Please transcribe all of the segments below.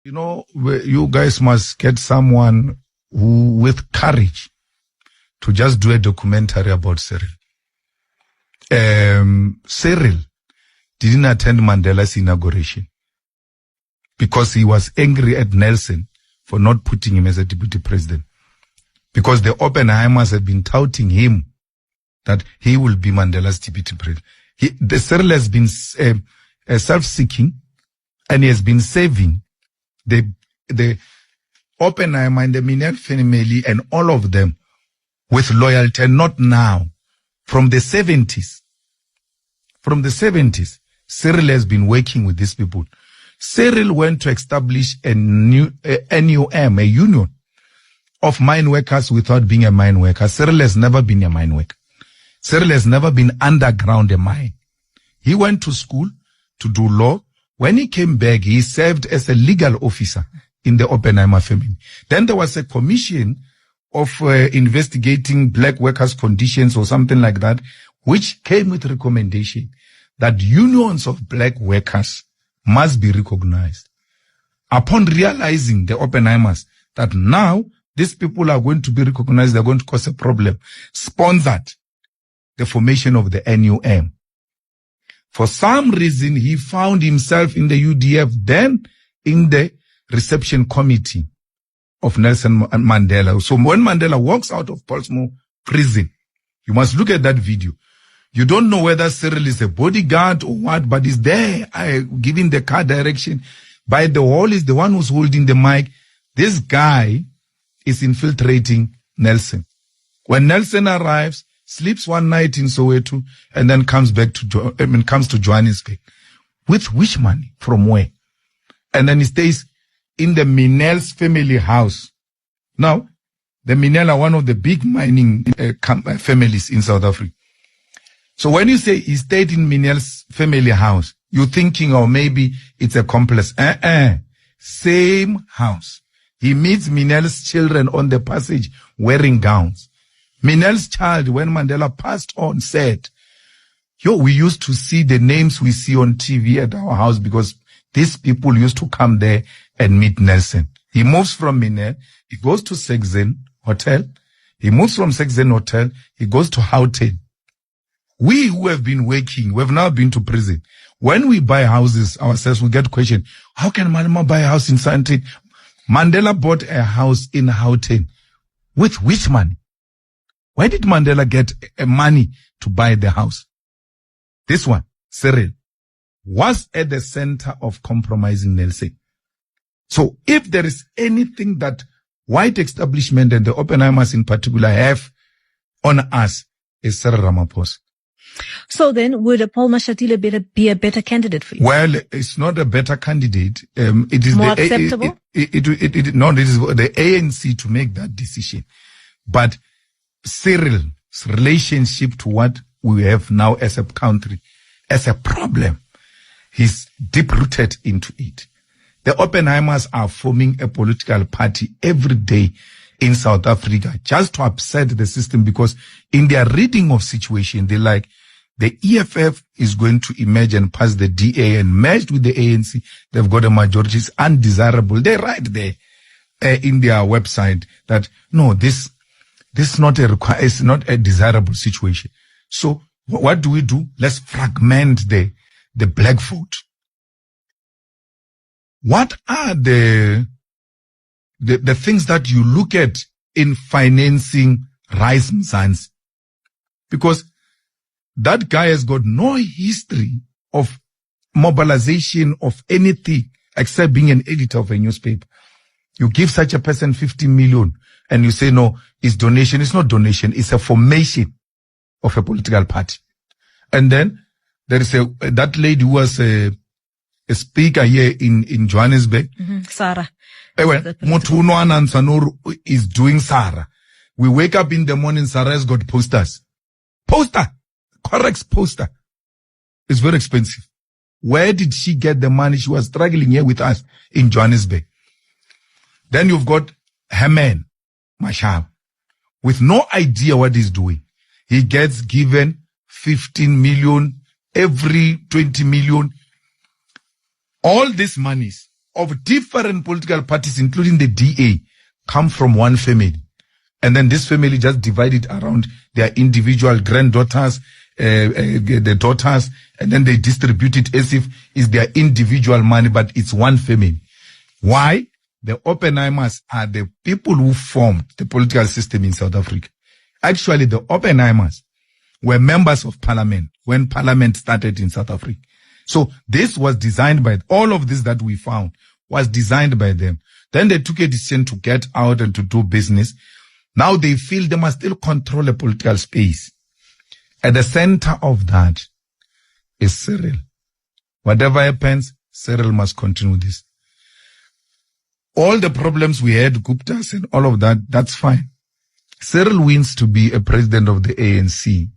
You guys must get someone who, with courage, to just do a documentary about Cyril. Cyril didn't attend Mandela's inauguration because he was angry at Nelson for not putting him as a deputy president. Because the Oppenheimers have been touting him that he will be Mandela's deputy president. Cyril has been self-seeking, and he has been saving the Oppenheimer and the Minel family and all of them with loyalty, and not now. From the 70s. From the 70s, Cyril has been working with these people. Cyril went to establish a new NUM, a union of mine workers without being a mine worker. Cyril has never been a mine worker. Cyril has never been underground a mine. He went to school to do law. When he came back, he served as a legal officer in the Oppenheimer family. Then there was a commission of investigating black workers' conditions or something like that, which came with recommendation that unions of black workers must be recognized. Upon realizing, the Oppenheimers, that now these people are going to be recognized, they're going to cause a problem, sponsored the formation of the NUM. For some reason, he found himself in the UDF, then in the reception committee of Nelson Mandela. So when Mandela walks out of Portsmouth prison, you must look at that video. You don't know whether Cyril is a bodyguard or what, but he's there, giving the car direction. By the wall is the one who's holding the mic. This guy is infiltrating Nelson. When Nelson arrives, sleeps one night in Soweto, and then comes back comes to Johannesburg. With which money? From where? And then he stays in the Minel's family house. Now, the Minel are one of the big mining families in South Africa. So when you say he stayed in Minel's family house, you're thinking, oh, maybe it's a complex. Same house. He meets Minel's children on the passage wearing gowns. Minel's child, when Mandela passed on, said, we used to see the names we see on TV at our house because these people used to come there and meet Nelson. He moves from Minel, he goes to Sexen Hotel. He moves from Sexen Hotel, he goes to Houghton. We who have been working, we have now been to prison. When we buy houses ourselves, we get questioned, how can Malema buy a house in Sandton? Mandela bought a house in Houghton. With which money? Why did Mandela get money to buy the house? This one, Cyril, was at the center of compromising Nelson. So if there is anything that white establishment and the Oppenheimers in particular have on us, is Cyril Ramaphosa. So then, would Paul Mashatile be a better candidate for you? Well, it's not a better candidate. It is more acceptable? No, it is the ANC to make that decision. But Cyril's relationship to what we have now as a country, as a problem, he's deep-rooted into it. The Oppenheimers are forming a political party every day in South Africa just to upset the system, because in their reading of situation, they like, the EFF is going to emerge and pass the DA and merged with the ANC. They've got a majority. It's undesirable. They write there in their website that, no, this is not it's not a desirable situation. So what do? Let's fragment the black vote. What are the things that you look at in financing Rice Mzansi? Because that guy has got no history of mobilization of anything except being an editor of a newspaper. You give such a person 50 million and you say, no, it's donation. It's not donation. It's a formation of a political party. And then there is that lady who was a speaker here in Johannesburg. Mm-hmm. Sarah. Motuno Anansanuru is doing Sarah. We wake up in the morning, Sarah has got posters. Poster! Correct poster. It's very expensive. Where did she get the money? She was struggling here with us in Johannesburg. Then you've got Herman Mashab with no idea what he's doing. He gets given 15 million every 20 million. All these monies of different political parties, including the DA, come from one family. And then this family just divided around their individual granddaughters, the daughters, and then they distribute it as if it's their individual money, but it's one family. Why? The Oppenheimers are the people who formed the political system in South Africa. Actually, the Oppenheimers were members of parliament when parliament started in South Africa. So this was designed by, all of this that we found was designed by them. Then they took a decision to get out and to do business. Now they feel they must still control a political space. At the center of that is Cyril. Whatever happens, Cyril must continue this. All the problems we had, Guptas and all of that, that's fine. Cyril wins to be a president of the ANC.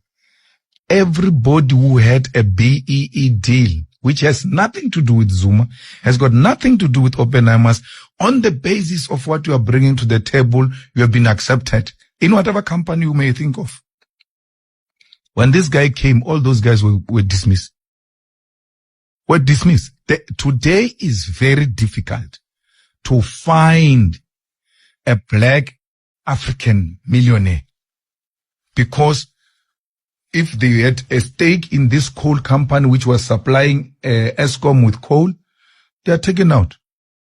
Everybody who had a BEE deal, which has nothing to do with Zuma, has got nothing to do with Oppenheimers, on the basis of what you are bringing to the table, you have been accepted in whatever company you may think of. When this guy came, all those guys were dismissed. Were dismissed. Today is very difficult to find a black African millionaire, because if they had a stake in this coal company which was supplying Eskom with coal, they are taken out.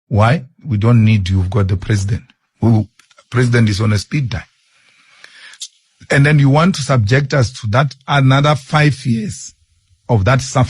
Why? We don't need you. We've got the president. President is on a speed dial. And then you want to subject us to that another 5 years of that suffering.